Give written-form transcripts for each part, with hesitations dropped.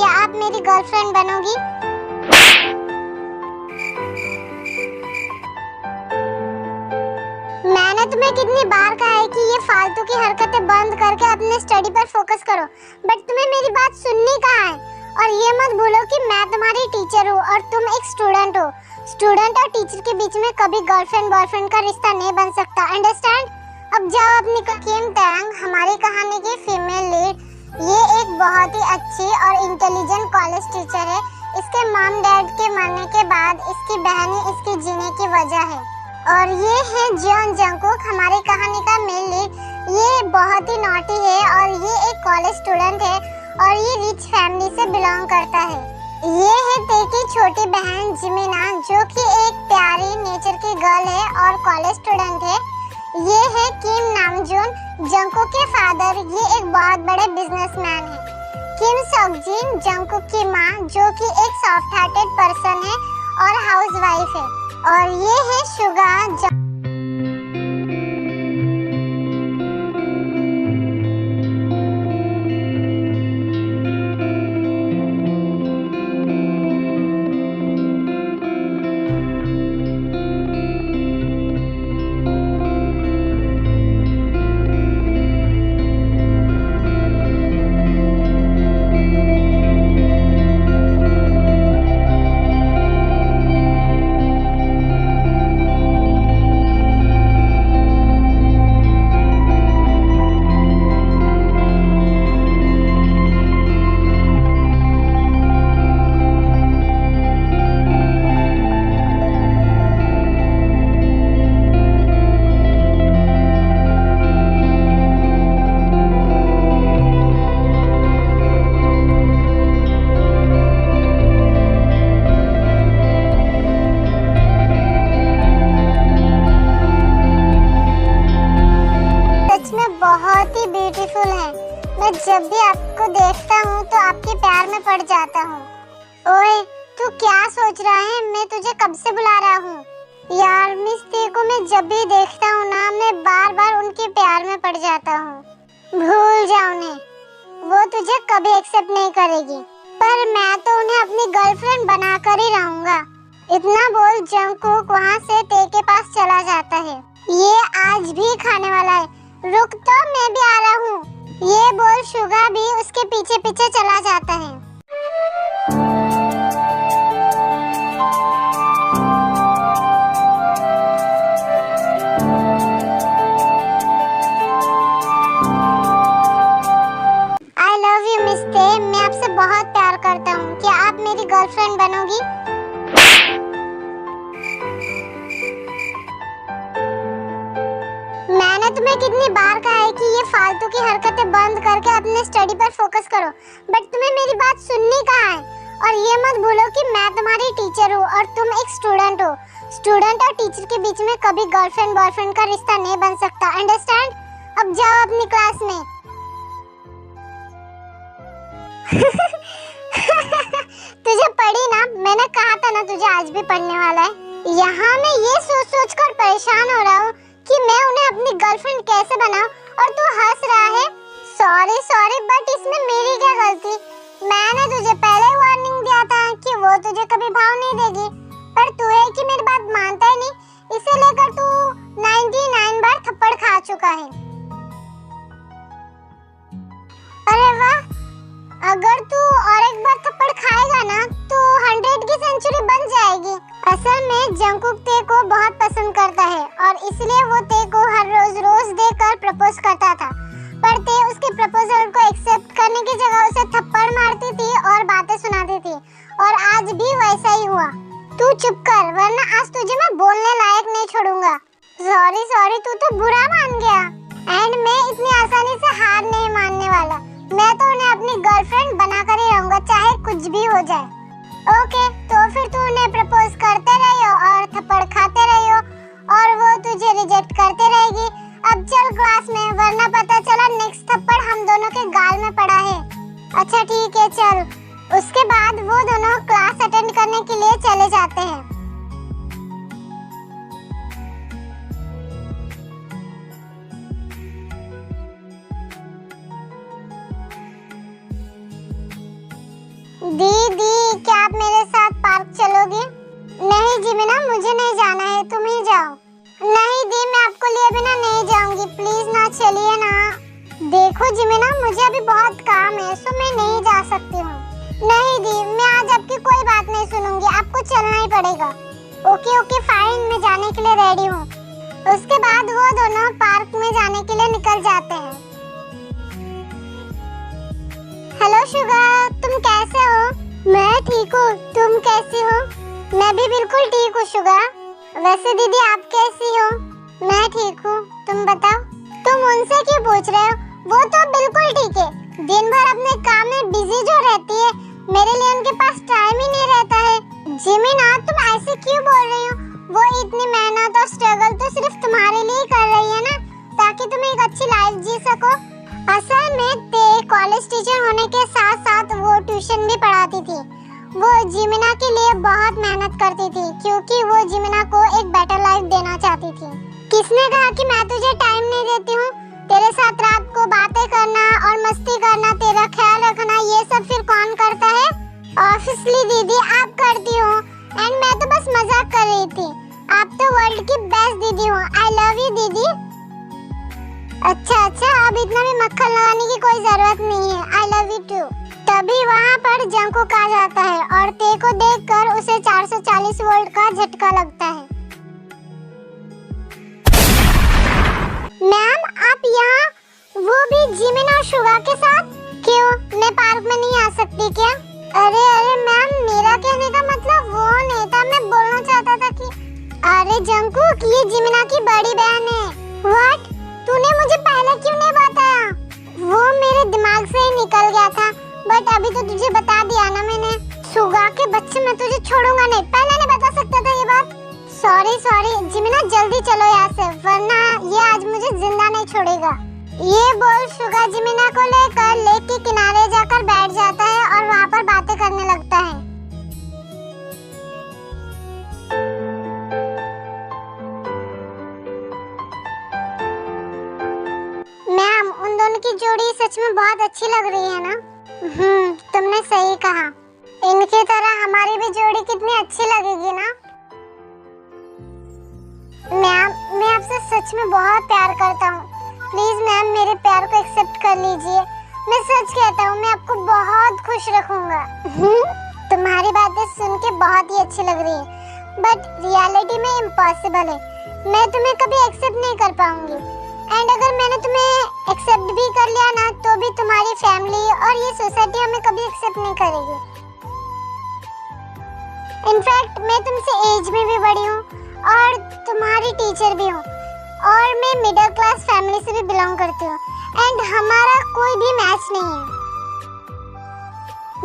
क्या आप मेरी गर्लफ्रेंड बनोगी? मैंने तुम्हें कितनी बार कहा है कि ये फालतू की हरकतें बंद करके अपने स्टडी पर फोकस करो, बट तुम्हें मेरी बात सुननी कहाँ है। और ये मत भूलो कि मैं तुम्हारी टीचर हूँ और तुम एक स्टूडेंट हो। स्टूडेंट और टीचर के बीच में कभी गर्लफ्रेंड बॉयफ्रेंड का रिश्ता नहीं बन सकता, अंडरस्टैंड? अब जाओ अपनी किम टैंग, हमारी कहानी की फीमेल लीड, ये एक बहुत ही अच्छी और इंटेलिजेंट कॉलेज टीचर है। इसके मॉम डैड के मरने के बाद इसकी बहन ही इसके जीने की वजह है। और ये है जियोन जंगकुक, हमारी कहानी का मेन लीड। ये बहुत ही नॉटी है और ये एक कॉलेज स्टूडेंट है और ये रिच फैमिली से बिलोंग करता है। ये है ते की छोटी बहन जिमिना, जो कि एक प्यारी नेचर की गर्ल है और कॉलेज स्टूडेंट है। ये है किम नामजून, जंगकुक के फादर। ये एक बहुत बड़े बिजनेसमैन है। किम सॉकजिन, जंगकुक की माँ, जो कि एक सॉफ्ट हार्टेड पर्सन है और हाउसवाइफ है। और ये है शुगा। बहुत ही ब्यूटीफुल है। मैं जब भी आपको देखता हूँ तो आपके प्यार में पड़ जाता हूँ। ओए, तू क्या सोच रहा है? मैं तुझे कब से बुला रहा हूँ। यार मिस ते को मैं जब भी देखता हूँ ना, मैं बार बार उनके प्यार में पड़ जाता हूँ। भूल जा उन्हें, वो तुझे कभी एक्सेप्ट नहीं करेगी, पर मैं तो उन्हें अपनी गर्लफ्रेंड बना कर ही रहूंगा। इतना बोल जंगकुक वहाँ से ते के पास चला जाता है। ये आज भी खाने वाला है, रुक तो मैं भी आ रहा हूँ। ये बोल शुगा भी उसके पीछे पीछे चला जाता है। I love you मिस ते, मैं आपसे बहुत प्यार करता हूँ। क्या आप मेरी गर्लफ्रेंड बनोगी? मैंने तुम्हें कितनी बार कहा है कि ये फालतू की हरकतें बंद करके अपने स्टडी पर फोकस करो, बट तुम्हें मेरी बात सुननी कहाँ है। और ये मत भूलो कि मैं तुम्हारी टीचर हूँ और तुम एक स्टूडेंट हो। स्टूडेंट और टीचर के बीच में कभी गर्लफ्रेंड बॉयफ्रेंड का रिश्ता नहीं बन सकता, अंडरस्टैंड? अब जाओ अपनी क्लास में। तुझे पढ़ी ना? मैंने कहा था ना तुझे आज भी पढ़ने वाला है। यहाँ मैं ये सोच सोच कर परेशान हो रहा हूँ कि मैं उन्हें अपनी गर्लफ्रेंड कैसे बनाऊं, और तू हंस रहा है। सॉरी बट इसमें मेरी क्या गलती? मैंने तुझे पहले वार्निंग दिया था कि वो तुझे कभी भाव नहीं देगी, पर तू है कि मेरी बात मानता ही नहीं। इसे लेकर तू 99 बार थप्पड़ खा चुका है। अरे वाह, अगर तू और एक बार थप्पड़ खाएगा ना तो 100 की सेंचुरी बन जाएगी। असल में जंगकुक ते को बहुत पसंद करता है और इसलिए वो ते को हर रोज देकर प्रपोज करता था, पर ते उसके प्रपोजल को एक्सेप्ट करने की जगह उसे थप्पड़ मारती थी और बातें सुनाती थी। और आज भी वैसा ही हुआ। तू चुप कर, वरना आज तुझे मैं बोलने लायक नहीं छोड़ूंगा। सॉरी, तू तो बुरा मान गया। एंड मैं इतनी आसानी से हार नहीं मानने वाला। मैं तो उन्हें अपनी गर्लफ्रेंड बनाकर ही रहूंगा, चाहे कुछ भी हो जाए। ओके, तो फिर तू उन्हें प्रपोज करते रहियो और थप्पड़ खाते रहियो और वो तुझे रिजेक्ट करते रहेगी। अब चल क्लास में, वरना पता चला नेक्स्ट थप्पड़ हम दोनों के गाल में पड़ा है। अच्छा ठीक है, चल। उसके बाद वो दोनों क्लास अटेंड करने के लिए चले जाते हैं। दीदी क्या आप मेरे साथ पार्क चलोगे? नहीं जिमिना, मुझे नहीं जाना है, तुम ही जाओ। नहीं दी, मैं आपको लिए बिना नहीं जाऊंगी, प्लीज ना चलिए ना। देखो जिमिना, मुझे अभी बहुत काम है, सो मैं नहीं जा सकती हूँ। नहीं दी, मैं आज आपकी कोई बात नहीं सुनूंगी, आपको चलना ही पड़ेगा। ओके ओके फाइन, मैं जाने के लिए रेडी हूँ। उसके बाद वो दोनों पार्क में जाने के लिए निकल जाते हैं। हेलो शुगर, तुम कैसे हो? मैं ठीक हूँ, तुम कैसी हो? मैं भी बिल्कुल ठीक हूँ शुगर। वैसे दीदी आप कैसी हो? मैं ठीक हूँ, तुम बताओ। तुम उनसे क्यों पूछ रहे हो? वो तो बिल्कुल ठीक है, दिन भर अपने काम में बिजी जो रहती है, मेरे लिए उनके पास टाइम ही नहीं रहता है। जिमिना तुम ऐसे क्यों बोल रही हो? वो इतनी मेहनत और स्ट्रगल तो सिर्फ तुम्हारे लिए कर रही है ना, ताकि तुम एक अच्छी लाइफ जी सको। असल में कॉलेज टीचर होने के साथ साथ वो ट्यूशन भी पढ़ाती थी। वो जिमिना के लिए बहुत मेहनत करती थी, क्योंकि वो जिमिना को एक बेटर लाइफ देना चाहती थी। किसने कहा कि मैं तुझे टाइम नहीं देती हूँ? तेरे साथ रात को बातें करना और मस्ती करना, तेरा ख्याल रखना, ये सब फिर कौन करता है? ऑब्वियसली दीदी आप करती हो, एंड मैं तो बस मजाक कर रही थी। आप तो वर्ल्ड की बेस्ट दीदी हो। आई लव यू दीदी। अच्छा, अब इतना भी मक्खन लगाने की कोई जरूरत नहीं है। I love you too. तभी वहाँ पर जंकुक आ जाता है और ते को देखकर उसे 440 वोल्ट का झटका लगता है। मैम आप यहाँ, वो भी जिमिना और शुगा के साथ? क्यों, मैं पार्क में नहीं आ सकती क्या? अरे मैम, मेरा कहने का मतलब वो नहीं था, मैं बोलना चाहता था कि अरे जंकुक, ये जिमिना की बड़ी बहन है। व्हाट? तूने मुझे पहले क्यों नहीं बताया? वो मेरे दिमाग से ही निकल गया था, बट अभी तो तुझे बता दिया ना मैंने। शुगा के बच्चे, मैं तुझे छोड़ूंगा नहीं, पहले नहीं बता सकता था ये बात। सॉरी जिमिना, जल्दी चलो यहाँ से, वरना ये आज मुझे जिंदा नहीं छोड़ेगा। ये बोल शुगा जिमिना को लेकर लेक के किनारे जाकर बैठ जाता है और वहाँ पर बातें करने लगता है। मैम उन दोनों की जोड़ी सच में बहुत अच्छी लग रही है ना? तुमने सही कहा, इनकी तरह हमारी भी जोड़ी कितनी अच्छी लगेगी ना। मैम मैं आपसे सच में बहुत प्यार करता हूँ, प्लीज मैम मेरे प्यार को एक्सेप्ट कर लीजिए। मैं सच कहता हूँ, मैं आपको बहुत खुश रखूंगा। तुम्हारी बातें सुन के बहुत ही अच्छी लग रही है, बट रियलिटी में इम्पॉसिबल है। मैं तुम्हें कभी एक्सेप्ट नहीं कर पाऊंगी, एंड अगर मैंने तुम्हें एक्सेप्ट भी कर लिया ना, तो भी तुम्हारी फैमिली और ये सोसाइटी हमें कभी एक्सेप्ट नहीं करेगी। इनफैक्ट मैं तुमसे एज में भी बड़ी हूँ और तुम्हारी टीचर भी हूँ, और मैं मिडिल क्लास फैमिली से भी बिलोंग करती हूँ, एंड हमारा कोई भी मैच नहीं है।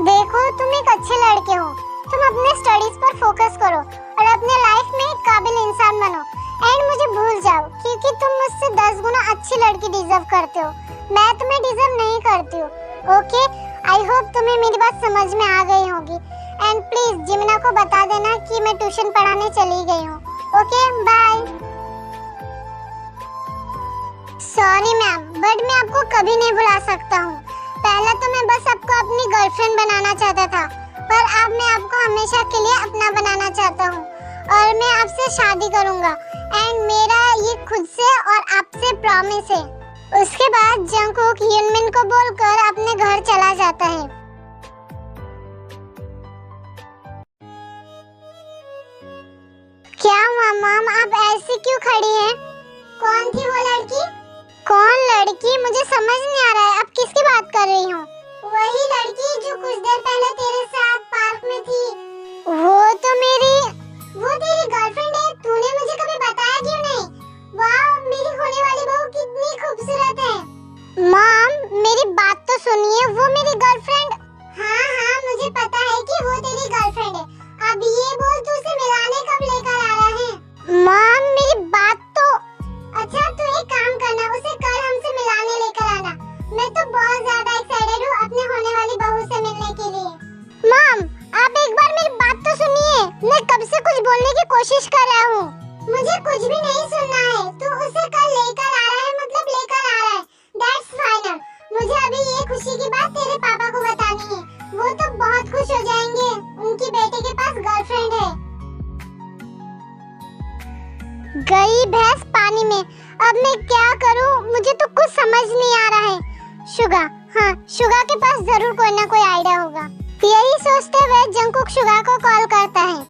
देखो तुम एक अच्छे लड़के हो, तुम अपने स्टडीज पर फोकस करो और अपने लाइफ में एक काबिल इंसान बनो, एंड मुझे भूल जाओ, क्योंकि तुम मुझसे 10 गुना अच्छी लड़की डिजर्व करते हो। मैं तुम्हें डिजर्व नहीं करती हूँ। ओके, आई होप तुम्हें मेरी बात समझ में आ गई होगी, एंड प्लीज जिमिना को बता देना कि मैं ट्यूशन पढ़ाने चली गई हूँ। Okay bye. Sorry ma'am, but मैं आपको कभी नहीं बुला सकता हूँ। पहले तो मैं बस आपको अपनी गर्लफ्रेंड बनाना चाहता था, पर अब मैं आपको हमेशा के लिए अपना बनाना चाहता हूँ, और मैं आपसे शादी करूँगा, एंड मेरा ये खुद से और आपसे प्रॉमिस है। उसके बाद जंकुक यूनमिन को बोलकर अपने घर चला जाता है। क्या हुआ मॉम, आप ऐसी क्यों खड़ी हैं? कौन थी वो लड़की? कौन लड़की? मुझे समझ नहीं आ रहा है, आप किसकी बात कर रही हो? वही लड़की जो कुछ देर पहले तेरे साथ पार्क में थी। वो तेरी गर्लफ्रेंड है? तूने मुझे कभी बताया क्यों नहीं? वाह, मेरी होने वाली बहू कितनी खूबसूरत है। मॉम मेरी बात तो सुनिए, वो मेरी गर्लफ्रेंड। हाँ मुझे पता है कि वो तेरी गर्लफ्रेंड है। अब ये बोल तू उसे मिलाने कब लेकर आ रहा है? मॉम मेरी बात तो। अच्छा तू एक काम करना, उसे कल हमसे मिलाने लेकर आना। मैं तो बहुत ज्यादा एक्साइटेड हूँ अपने होने वाली बहू से मिलने के लिए। मॉम आप एक बार मेरी बात तो सुनिए, मैं कब से कुछ बोलने की कोशिश कर रहा हूँ। मुझे कुछ भी नहीं सुनना है, तू उसे कल लेकर आ रहा है, मतलब लेकर आ रहा है, दैट्स फाइनल। मुझे अभी ये खुशी की बात तेरे पापा को बतानी है, वो तो बहुत खुश हो अब मैं क्या करूं, मुझे तो कुछ समझ नहीं आ रहा है। शुगा, हाँ शुगा के पास जरूर कोई ना कोई आइडिया होगा। यही सोचते हुए जंगकुक शुगा को कॉल करता है।